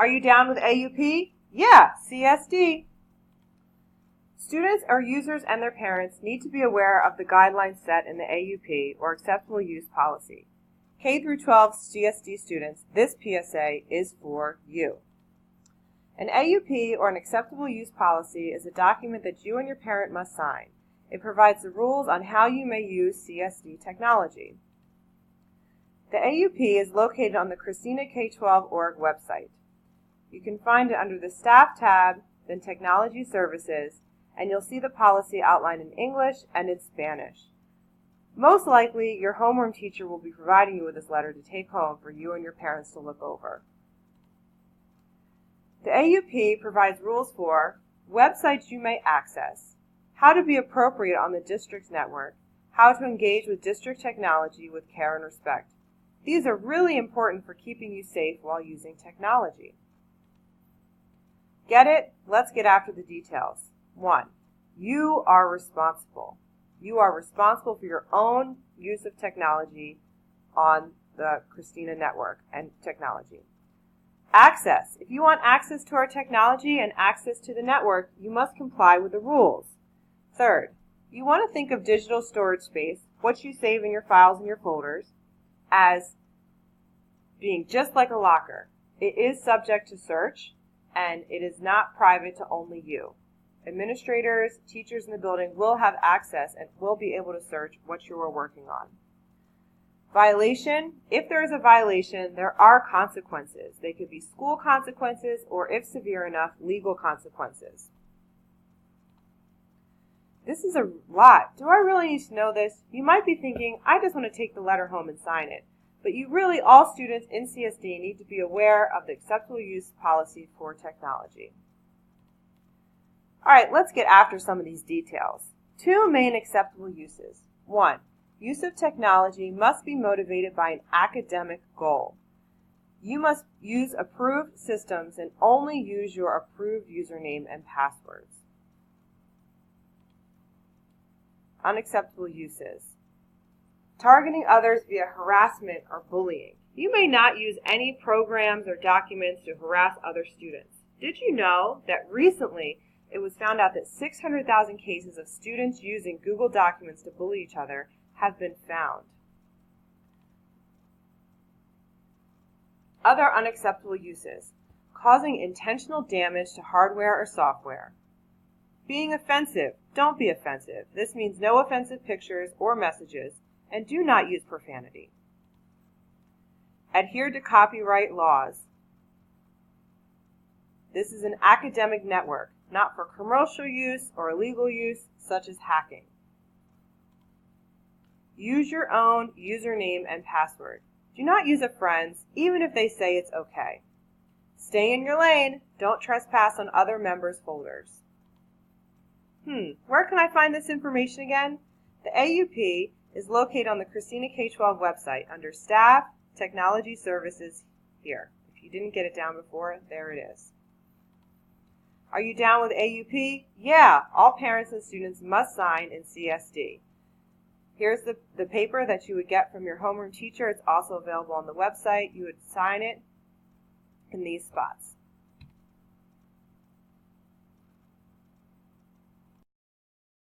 Are you down with AUP? Yeah, CSD. Students or users and their parents need to be aware of the guidelines set in the AUP, or Acceptable Use Policy. K-12 CSD students, this PSA is for you. An AUP, or an Acceptable Use Policy, is a document that you and your parent must sign. It provides the rules on how you may use CSD technology. The AUP is located on the Christina K12.org website. You can find it under the Staff tab, then Technology Services, and you'll see the policy outlined in English and in Spanish. Most likely, your homeroom teacher will be providing you with this letter to take home for you and your parents to look over. The AUP provides rules for websites you may access, how to be appropriate on the district's network, how to engage with district technology with care and respect. These are really important for keeping you safe while using technology. Get it? Let's get after the details. 1. You are responsible. You are responsible for your own use of technology on the Christina network and technology. Access. If you want access to our technology and access to the network, you must comply with the rules. 3rd, you want to think of digital storage space, what you save in your files and your folders, as being just like a locker. It is subject to search, and it is not private to only you. Administrators, teachers in the building will have access and will be able to search what you are working on. Violation. If there is a violation, there are consequences. They could be school consequences or, if severe enough, legal consequences. This is a lot. Do I really need to know this? You might be thinking, I just want to take the letter home and sign it. But you really, all students in CSD need to be aware of the Acceptable Use Policy for technology. All right, let's get after some of these details. 2 main acceptable uses. 1. Use of technology must be motivated by an academic goal. You must use approved systems and only use your approved username and passwords. Unacceptable uses. Targeting others via harassment or bullying. You may not use any programs or documents to harass other students. Did you know that recently it was found out that 600,000 cases of students using Google Documents to bully each other have been found? Other unacceptable uses. Causing intentional damage to hardware or software. Being offensive. Don't be offensive. This means no offensive pictures or messages, and do not use profanity. Adhere to copyright laws. This is an academic network, not for commercial use or illegal use, such as hacking. Use your own username and password. Do not use a friend's, even if they say it's okay. Stay in your lane. Don't trespass on other members' folders. Where can I find this information again? The AUP is located on the Christina K12 website under Staff, Technology Services here. If you didn't get it down before, there it is. Are you down with AUP? Yeah, all parents and students must sign in CSD. Here's the paper that you would get from your homeroom teacher. It's also available on the website. You would sign it in these spots.